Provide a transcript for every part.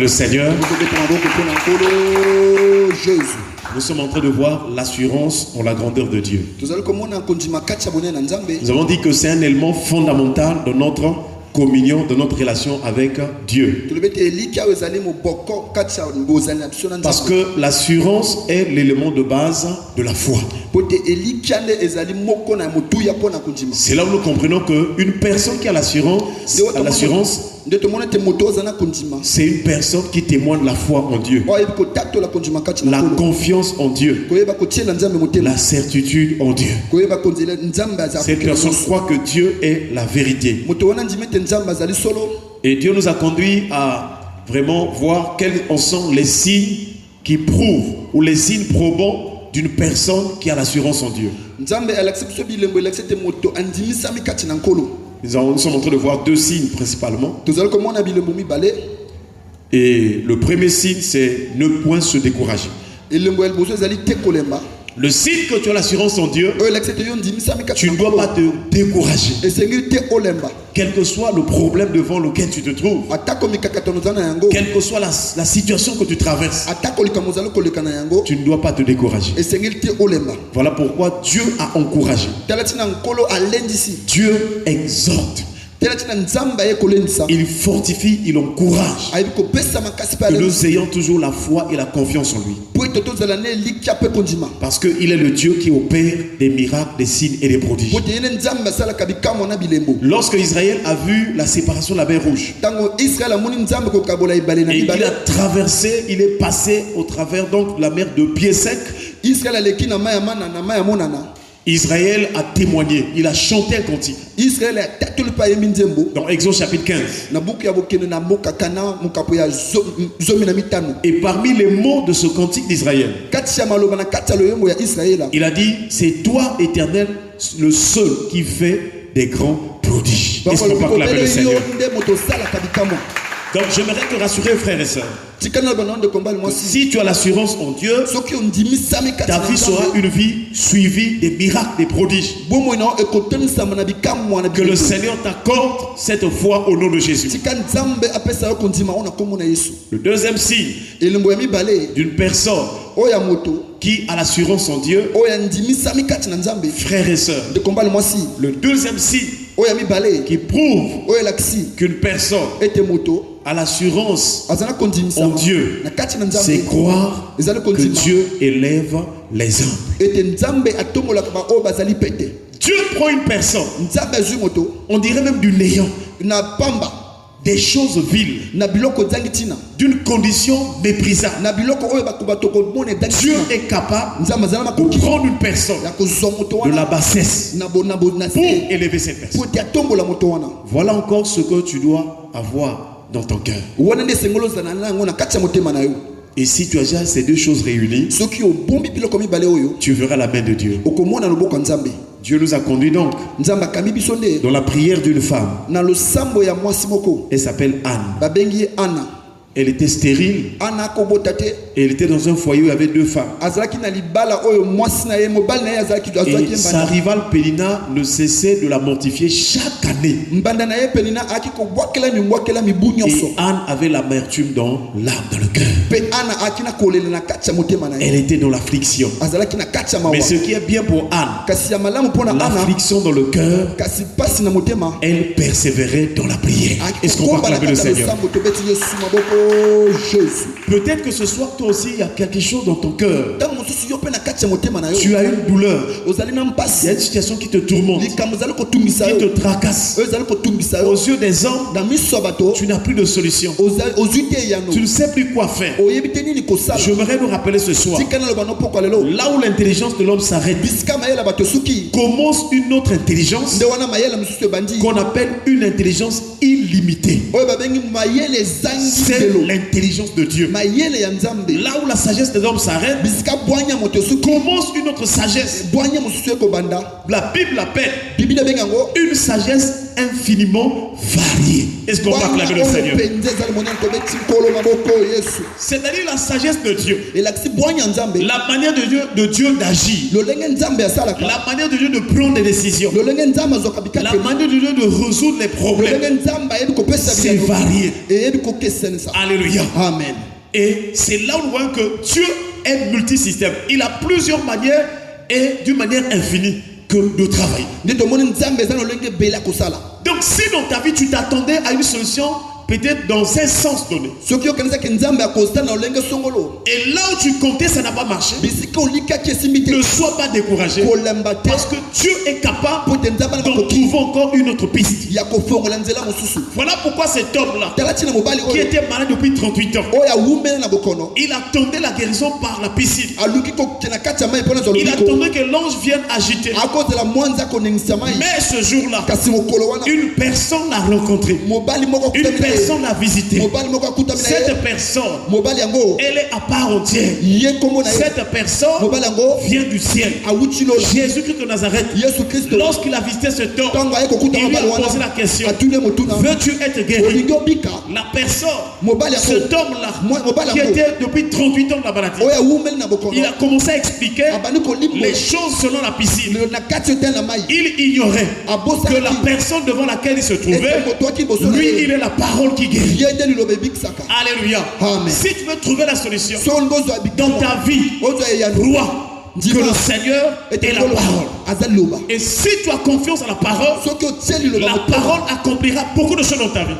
Le Seigneur, nous sommes en train de voir l'assurance en la grandeur de Dieu. Nous avons dit que c'est un élément fondamental de notre communion, de notre relation avec Dieu. Parce que l'assurance est l'élément de base de la foi. C'est là où nous comprenons qu'une personne qui a l'assurance, c'est une personne qui témoigne la foi en Dieu, la confiance en Dieu, la certitude en Dieu. Cette personne croit que Dieu est la vérité. Et Dieu nous a conduit à vraiment voir quels en sont les signes qui prouvent ou les signes probants d'une personne qui a l'assurance en Dieu. Nous sommes en train de voir deux signes principalement. Et le premier signe, c'est ne point se décourager. Le signe que tu as l'assurance en Dieu, tu ne dois pas te décourager. Quel que soit le problème devant lequel tu te trouves, quelle que soit la situation que tu traverses, tu ne dois pas te décourager. Voilà pourquoi Dieu a encouragé. Dieu exhorte. Il fortifie, il encourage que nous ayons toujours la foi et la confiance en lui. Parce qu'il est le Dieu qui opère des miracles, des signes et des prodiges. Lorsque Israël a vu la séparation de la mer Rouge, et il a traversé, il est passé au travers donc la mer de pieds secs, Israël a témoigné, il a chanté un cantique. Dans Exode chapitre 15. Et parmi les mots de ce cantique d'Israël, il a dit, c'est toi, Éternel, le seul qui fait des grands prodiges. Est-ce qu'on peut acclamer le Seigneur? Donc j'aimerais te rassurer, frères et sœurs. Si tu as l'assurance en Dieu, ta vie sera une vie suivie des miracles, des prodiges. Que le Seigneur t'accorde cette foi au nom de Jésus. Le deuxième signe d'une personne qui a l'assurance en Dieu, frères et sœurs, le deuxième signe qui prouve qu'une personne a l'assurance en Dieu, c'est croire que Dieu élève les hommes. Dieu prend une personne, on dirait même du néant, des choses viles, d'une condition méprisable. Dieu est capable de prendre une personne de la bassesse pour élever cette personne. Voilà encore ce que tu dois avoir dans ton cœur. Et si tu as déjà ces deux choses réunies, tu verras la main de Dieu. Dieu nous a conduits donc dans la prière d'une femme. Elle s'appelle Anne. Elle était stérile et elle était dans un foyer où il y avait deux femmes. Et sa rivale Pénina ne cessait de la mortifier chaque année. Et Anne avait l'amertume dans l'âme, dans le cœur. Elle était dans l'affliction. Mais ce qui est bien pour Anne, l'affliction dans le cœur, elle persévérait dans la prière. Est-ce qu'on peut acclamer le Seigneur? Peut-être que ce soir, toi aussi, il y a quelque chose dans ton cœur. Tu as une douleur. Il y a une situation qui te tourmente, qui te tracasse. Aux yeux des hommes, tu n'as plus de solution. Tu ne sais plus quoi faire. J'aimerais nous rappeler ce soir, là où l'intelligence de l'homme s'arrête, commence une autre intelligence qu'on appelle une intelligence illimitée. C'est l'intelligence de Dieu. Là où la sagesse de l'homme s'arrête, commence une autre sagesse. La Bible l'appelle une sagesse infiniment variée. Est-ce qu'on va acclamer le Seigneur? C'est-à-dire la sagesse de Dieu, la manière de Dieu d'agir, la manière de Dieu de prendre des décisions, la manière de Dieu de résoudre les problèmes. C'est varié. Alléluia. Amen. Et c'est là où on voit que Dieu est multisystème. Il a plusieurs manières et d'une manière infinie que de travailler. Donc si dans ta vie tu t'attendais à une solution peut-être dans un sens donné, et là où tu comptais ça n'a pas marché, ne sois pas découragé, parce que Dieu est capable d'en trouver encore une autre piste. Voilà pourquoi cet homme-là, qui était malade depuis 38 ans, il attendait la guérison par la piscine. Il attendait que l'ange vienne agiter. Mais ce jour-là, une personne l'a rencontré, une personne l'a visité. Cette personne, elle est à part entière. Cette personne vient du ciel. Jésus-Christ de Nazareth, lorsqu'il a visité cet homme, il lui a posé la question: veux-tu être guéri? La personne, cet homme-là, qui était depuis 38 ans dans la maladie, il a commencé à expliquer les choses selon la piscine. Il ignorait que la personne devant laquelle il se trouvait, lui, il est la parole qui guérit. Alléluia. Amen. Si tu veux trouver la solution dans ta vie, crois que le Seigneur est la parole. Et si tu as confiance en la parole accomplira beaucoup de choses dans ta vie.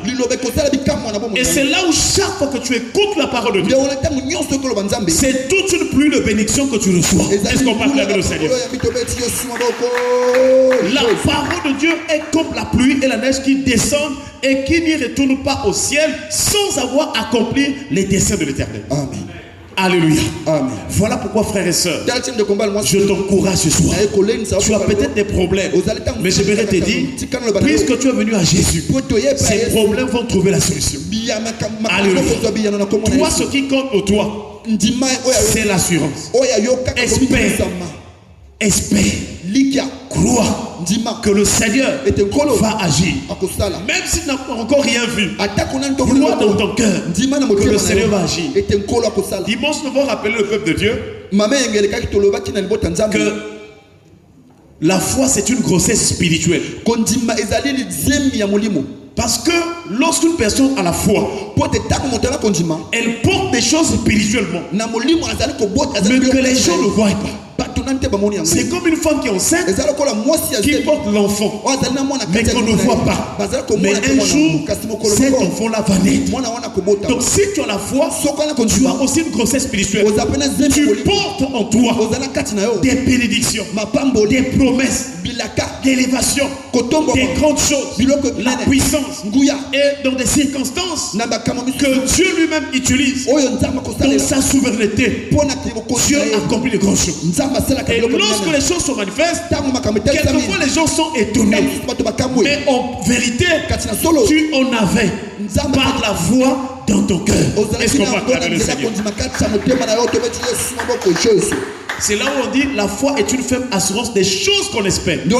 Et c'est là où chaque fois que tu écoutes la parole de Dieu, c'est toute une pluie de bénédiction que tu reçois. Est-ce qu'on parle avec le Seigneur? La parole de Dieu est comme la pluie et la neige qui descendent et qui n'y retournent pas au ciel sans avoir accompli les desseins de l'Éternel. Amen. Alléluia. Amen. Voilà pourquoi, frères et sœurs, je t'encourage ce soir. Tu as peut-être des problèmes, mais je voudrais te dire, puisque tu es venu à Jésus, ces problèmes vont trouver la solution. Alléluia. Toi, ce qui compte pour toi, c'est l'assurance. Espère, crois que le Seigneur va agir. Même si tu n'as encore rien vu, crois dans ton cœur que le Seigneur va agir. Dimanche, nous allons rappeler le peuple de Dieu que la foi, c'est une grossesse spirituelle. Parce que lorsqu'une personne a la foi, elle porte des choses spirituellement, mais que les gens ne voient pas. C'est comme une femme qui est enceinte, qui porte l'enfant, mais qu'on ne voit pas. Mais un jour, cet enfant-là va naître. Donc si tu as la foi, tu as aussi une grossesse spirituelle. Tu portes en toi des bénédictions, des promesses, d'élévation, des grandes choses, la puissance, et dans des circonstances que Dieu lui-même utilise dans sa souveraineté. Dieu accomplit de grandes choses. Et lorsque les choses se manifestent, quelquefois les gens sont étonnés. Mais en vérité, tu en avais par la foi dans ton cœur. Est-ce qu'on va acclamer le Seigneur? C'est là où on dit la foi est une ferme assurance des choses qu'on espère, des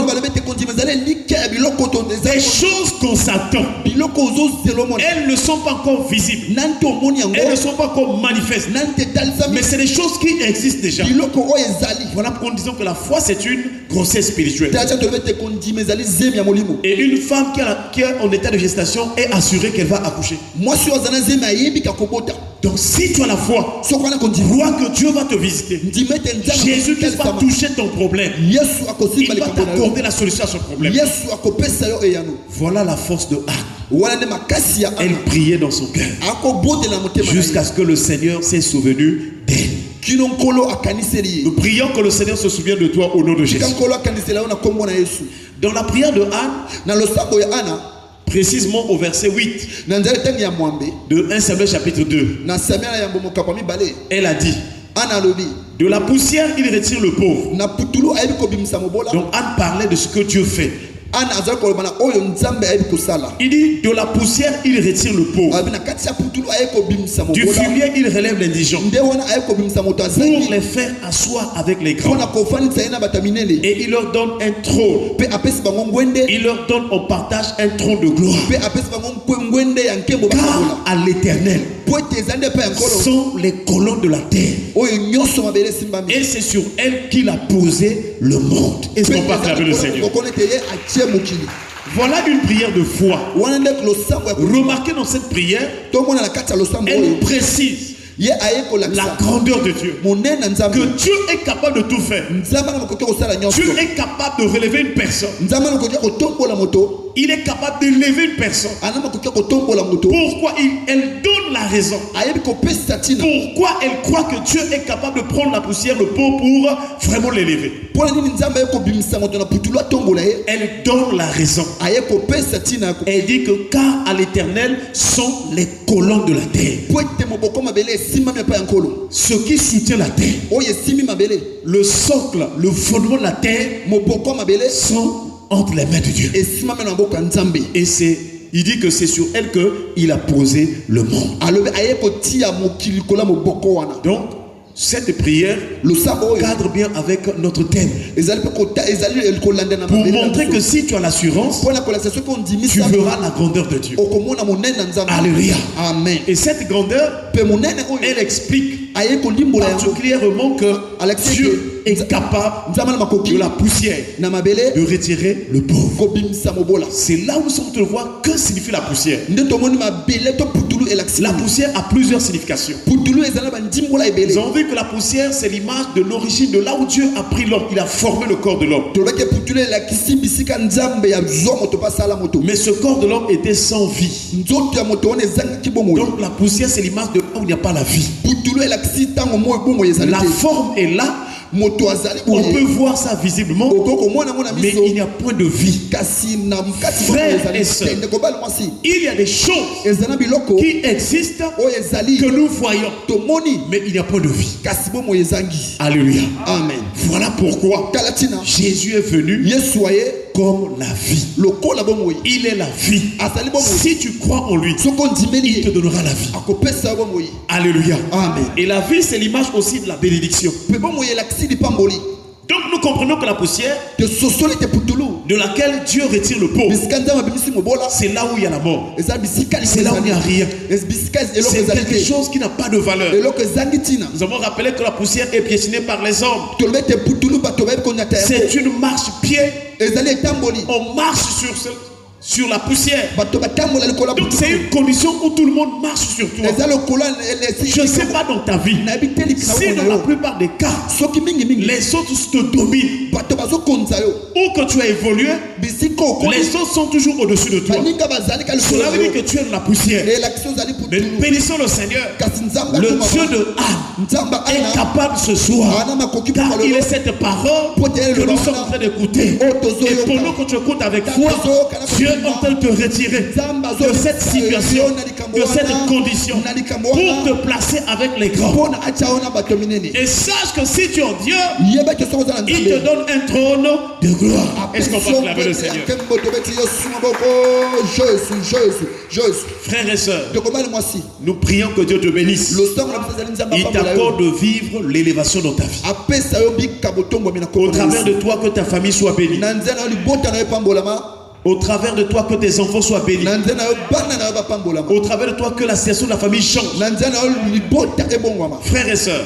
choses qu'on s'attend. Elles ne sont pas encore visibles, elles ne sont pas encore manifestes, mais c'est des choses qui existent déjà. Voilà pourquoi nous disons que la foi c'est une grossesse spirituelle. Et une femme qui est en état de gestation est assurée qu'elle va accoucher. Donc si tu as la foi, crois que Dieu va te visiter. Jésus-Christ va toucher ton problème. Il va t'accorder la solution à ce problème. Voilà la force de Anne. Elle priait dans son cœur jusqu'à ce que le Seigneur s'est souvenu d'elle. Nous prions que le Seigneur se souvienne de toi au nom de Jésus. Dans la prière de Anne, précisément au verset 8 de 1 Samuel chapitre 2, elle a dit: de la poussière il retire le pauvre. Donc Anne parlait de ce que Dieu fait Il dit de la poussière il retire le pauvre. Du fumier il relève l'indigent. Pour les faire asseoir avec les grands. Et il leur donne un trône. Il leur donne au partage un trône de gloire. Car à l'Éternel sont les colonnes de la terre. Et c'est sur elle qu'il a posé le monde. Est-ce qu'on parle avec le Seigneur? Voilà une prière de foi. Remarquez dans cette prière, elle précise la grandeur de Dieu. Que Dieu est capable de tout faire. Dieu est capable de relever une personne. Il est capable d'élever une personne. Pourquoi elle donne la raison? Pourquoi elle croit que Dieu est capable de prendre la poussière, le pot, pour vraiment l'élever? Elle donne la raison. Elle dit que car à l'Éternel sont les colonnes de la terre. Ce qui soutient la terre, le socle, le fondement de la terre sont entre les mains de Dieu. Et il dit que c'est sur elle qu'il a posé le monde. Donc, cette prière cadre bien avec notre thème. Pour montrer que si tu as l'assurance, tu verras la grandeur de Dieu. Alléluia. Amen. Et cette grandeur, elle explique particulièrement que Dieu est capable de la poussière de retirer le pauvre. C'est là où nous sommes de voir que signifie la poussière. La poussière a plusieurs significations. Nous avons vu que la poussière c'est l'image de l'origine de là où Dieu a pris l'homme. Il a formé le corps de l'homme. Mais ce corps de l'homme était sans vie. Donc la poussière c'est l'image de là où il n'y a pas la vie. La forme est là. On peut voir ça visiblement, mais il n'y a point de vie. Frères et sœurs, il y a des choses qui existent que nous voyons, mais il n'y a point de vie. Alléluia. Amen. Voilà pourquoi Jésus est venu comme la vie. Il est la vie. Si tu crois en lui, il te donnera la vie. Alléluia. Amen. Et la vie, c'est l'image aussi de la bénédiction. Donc nous comprenons que la poussière de laquelle Dieu retire le pauvre, c'est là où il y a la mort. C'est là où il n'y a rien. C'est quelque chose qui n'a pas de valeur. Nous avons rappelé que la poussière est piétinée par les hommes. C'est une marche-pied. On marche sur la poussière. Donc c'est une condition où tout le monde marche sur toi. Je ne sais pas dans ta vie, si dans la plupart des cas les autres te dominent ou que tu as évolué, les autres sont toujours au-dessus de toi. Cela veut dire que tu es dans la poussière. Mais bénissons le Seigneur, le Dieu de âme est capable ce soir, car il est cette parole que nous sommes en train d'écouter. Et pendant que tu écoutes avec foi, Dieu est en train de te retirer de cette situation, de cette condition, pour te placer avec les grands. Et sache que si tu es en Dieu, il te donne un trône de gloire. Est-ce qu'on peut acclamer le Seigneur? Frères et sœurs, nous prions que Dieu te bénisse. Il t'accorde de vivre l'élévation dans ta vie. Au travers de toi, que ta famille soit bénie. Au travers de toi, que tes enfants soient bénis. Au travers de toi, que la situation de la famille change. Frères et sœurs,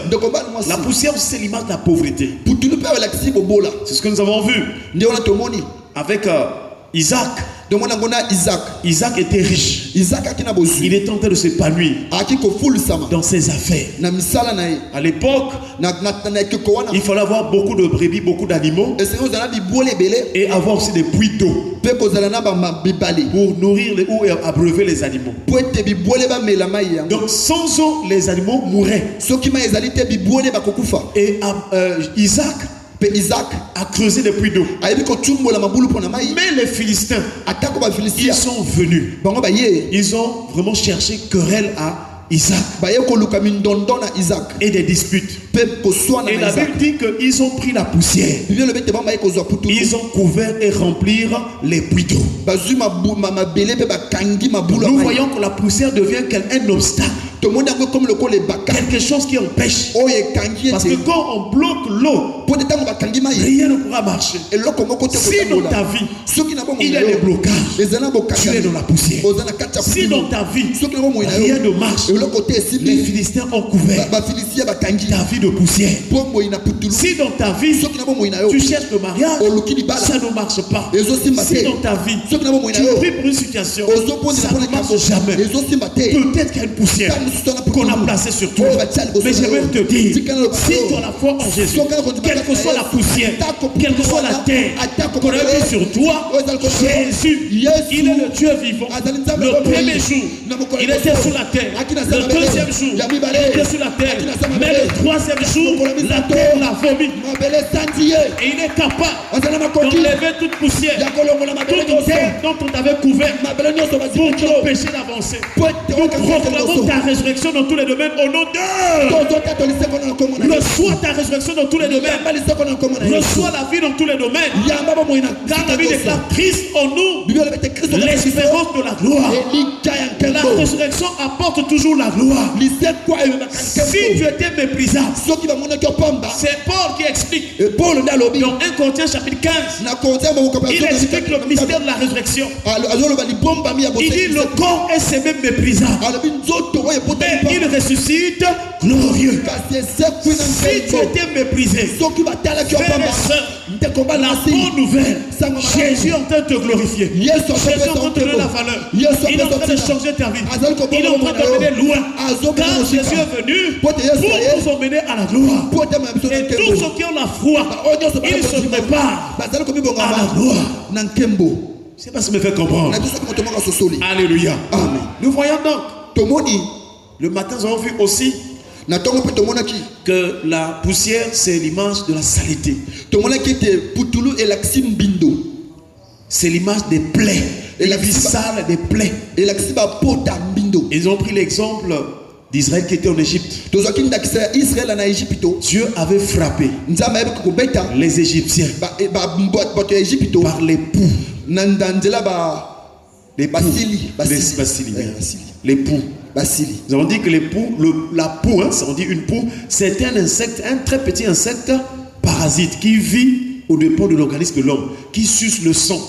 la poussière, c'est l'image de la pauvreté. C'est ce que nous avons vu avec Isaac. Isaac était riche. Il est en train de s'épanouir dans ses affaires. À l'époque, il fallait avoir beaucoup de brebis, beaucoup d'animaux, et avoir aussi des puits d'eau pour nourrir ou abreuver les animaux. Donc sans eau, les animaux mouraient. Et Isaac a creusé des puits d'eau. Mais les Philistins, ils sont venus. Ils ont vraiment cherché querelle à Isaac. Et des disputes. Et la Bible dit qu'ils ont pris la poussière. Ils ont couvert et rempli les puits d'eau. Nous voyons que la poussière devient un obstacle. Quelque chose qui empêche. Parce que quand on bloque l'eau, rien ne pourra marcher. Si dans ta vie, il y a des blocages, tu es dans la poussière. Si dans ta vie, rien ne marche, les Philistins ont couvert ta vie de poussière. Si dans ta vie, tu cherches le mariage, ça ne marche pas. Si dans ta vie, tu pries pour une situation, ça ne marche jamais. Peut-être qu'il y a une poussière qu'on a placée sur toi. Mais j'aimerais te dire, si tu as la foi en Jésus, quelle que soit la poussière, quelle que soit la terre qu'on a mis sur toi, Jésus, il est le Dieu vivant. Le premier jour, il était sur la terre. Le deuxième jour, il était sur la terre. Mais le troisième jour, la terre l'a vomi. Et il est capable d'enlever toute poussière, toute terre dont on t'avait couvert pour t'empêcher d'avancer. Nous proclamons ta résurrection dans tous les domaines au nom de reçois ta résurrection dans tous les domaines. Reçois la vie dans tous les domaines. Car la vie déclare Christ en nous, l'espérance de la gloire. La résurrection apporte toujours la gloire. Si tu étais méprisable, c'est Paul qui explique dans 1 Corinthiens chapitre 15. Il explique le mystère de la résurrection. Il dit le corps est c'est même méprisable, mais il ressuscite glorieux. Si tu étais méprisé, frères et sœurs, la bonne nouvelle, Jésus est en train de te glorifier. Jésus est en train de te donner la valeur. Il est en train de changer ta vie. Il est en train de t'emmener loin. Car Jésus est venu pour nous emmener à la gloire. Et tous ceux qui ont la foi, ils se préparent à la gloire. Je ne sais pas si me fait comprendre. Alléluia. Amen. Nous voyons donc, le matin nous avons vu aussi que la poussière c'est l'image de la saleté. C'est l'image des plaies. Et la vie sale des plaies. Ils ont pris l'exemple d'Israël qui était en Égypte. Dieu avait frappé les Égyptiens par les poux. Les poux. Nous avons dit que les poux, la poux, on dit une poux, c'est un insecte, un très petit insecte parasite qui vit au dépôt de l'organisme de l'homme, qui suce le sang,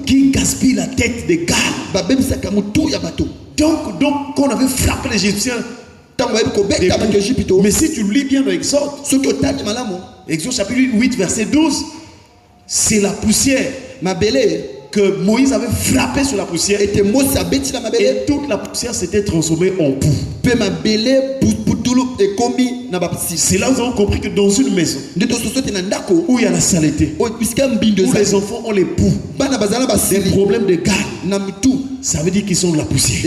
qui gaspille la tête des gars. Donc quand on avait frappé les Égyptiens, mais si tu lis bien dans Exode, Exode chapitre 8 verset 12, c'est la poussière que Moïse avait frappé sur la poussière, et toute la poussière s'était transformée en poux. C'est là où nous avons compris que dans une maison où il y a la saleté, où les enfants ont les poux, des problèmes de garde, ça veut dire qu'ils sont de la poussière.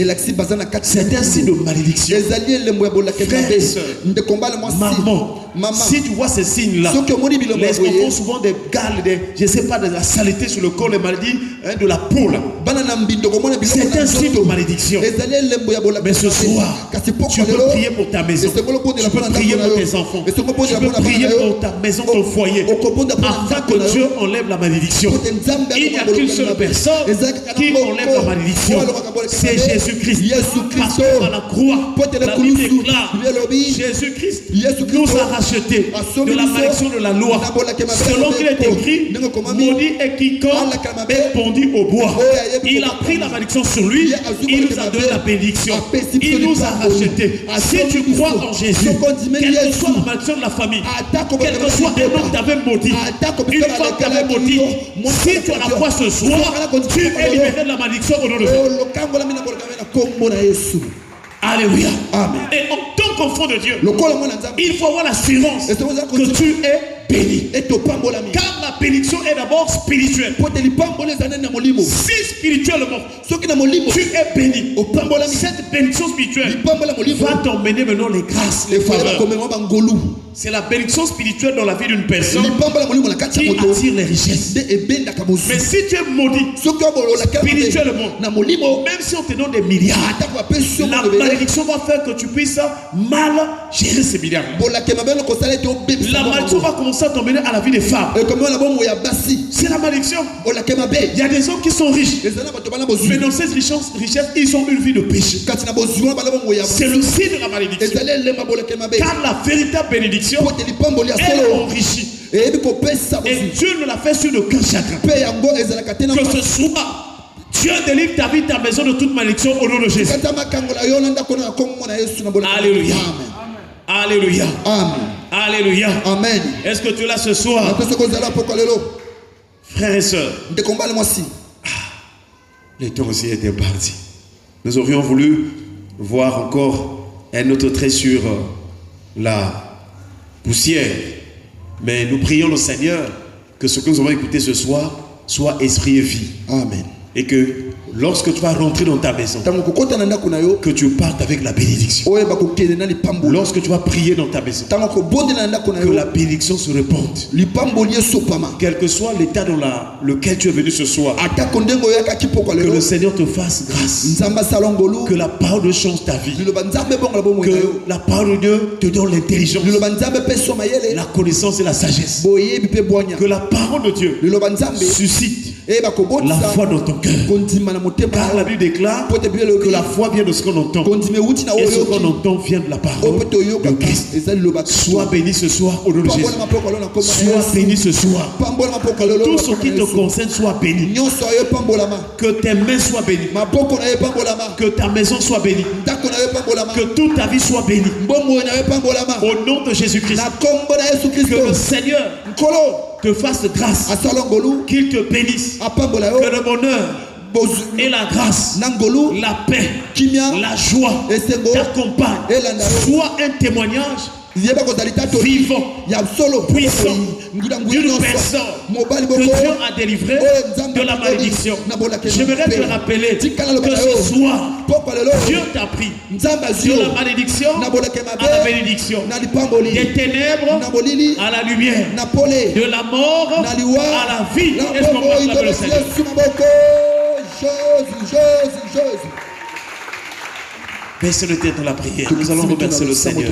C'est un signe de malédiction. Frères et sœurs, maman, si tu vois ces signes-là, les enfants souvent des gardes, je ne sais pas, de la saleté sur le corps, les maladies de la peau là. C'est un signe de malédiction. Mais ce soir, tu peux prier pour ta maison, tu peux prier pour tes enfants, tu peux prier pour ta maison, ton foyer, afin que Dieu enlève la malédiction. Il n'y a qu'une seule personne qui enlève la malédiction. C'est Jésus-Christ. Parce qu'à la croix, la Bible déclare, Jésus-Christ nous a rachetés de la malédiction de la loi. Selon qu'il est écrit, maudit est quiconque est pendu au bois. Il a pris la malédiction sur lui, il nous a donné la bénédiction. Il nous a rachetés. Si tu crois en Jésus, quelle que soit la malédiction de la famille, quel que soit un homme t'avait maudit, une femme t'avait maudit, si tu as la foi ce soir, tu es libéré de la malédiction au nom de Dieu. Alléluia. Amen. Et en tant qu'enfant de Dieu, il faut avoir l'assurance que tu es béni. Car la bénédiction est d'abord spirituelle. Si spirituellement tu es béni, cette bénédiction spirituelle va t'emmener maintenant les grâces, les faveurs. C'est la bénédiction spirituelle dans la vie d'une personne qui attire les richesses. Mais si tu es maudit spirituellement, même si on te donne des milliards, la malédiction va faire que tu puisses mal gérer ces milliards. La malédiction va commencer à t'emmener à la vie des femmes. C'est la malédiction. Il y a des hommes qui sont riches, mais dans cette richesse, ils ont une vie de péché. C'est le signe de la malédiction. Car la véritable bénédiction, elle enrichit. Et Dieu ne l'a fait sur le cœur chacun. Que ce soit Dieu délivre ta vie, ta maison de toute malédiction au nom de Jésus. Alléluia. Alléluia. Amen. Alléluia. Amen. Est-ce que tu es là ce soir? Frères et sœurs, le temps aussi était parti. Nous aurions voulu voir encore un autre trait sur la poussière. Mais nous prions le Seigneur que ce que nous avons écouté ce soir soit esprit et vie. Amen. Et que lorsque tu vas rentrer dans ta maison, que tu partes avec la bénédiction. Lorsque tu vas prier dans ta maison, que la bénédiction se répande. Quel que soit l'état dans lequel tu es venu ce soir, que le Seigneur te fasse grâce. Que la parole de change ta vie. Que la parole de Dieu te donne l'intelligence, la connaissance et la sagesse. Que la parole de Dieu suscite la foi dans ton cœur. Car la Bible déclare que la foi vient de ce qu'on entend. Et ce qu'on entend vient de la parole de Christ. Sois béni ce soir au nom de Jésus. Sois béni ce soir. Tout ce qui te concerne soit béni. Que tes mains soient bénies. Que ta maison soit bénie. Que toute ta vie soit bénie. Au nom de Jésus-Christ. Que le Seigneur te fasse grâce. Qu'il te bénisse. Que le bonheur et la grâce, la paix, la joie t'accompagnent. Soit un témoignage vivant, puissant, d'une personne que Dieu a délivrée de la malédiction. J'aimerais te rappeler que ce soir, Dieu t'a pris sur la malédiction à la bénédiction, des ténèbres à la lumière, de la mort à la vie. Est-ce qu'on peut acclamer le Seigneur? Baissez le tête dans la prière. Nous allons remercier le Seigneur.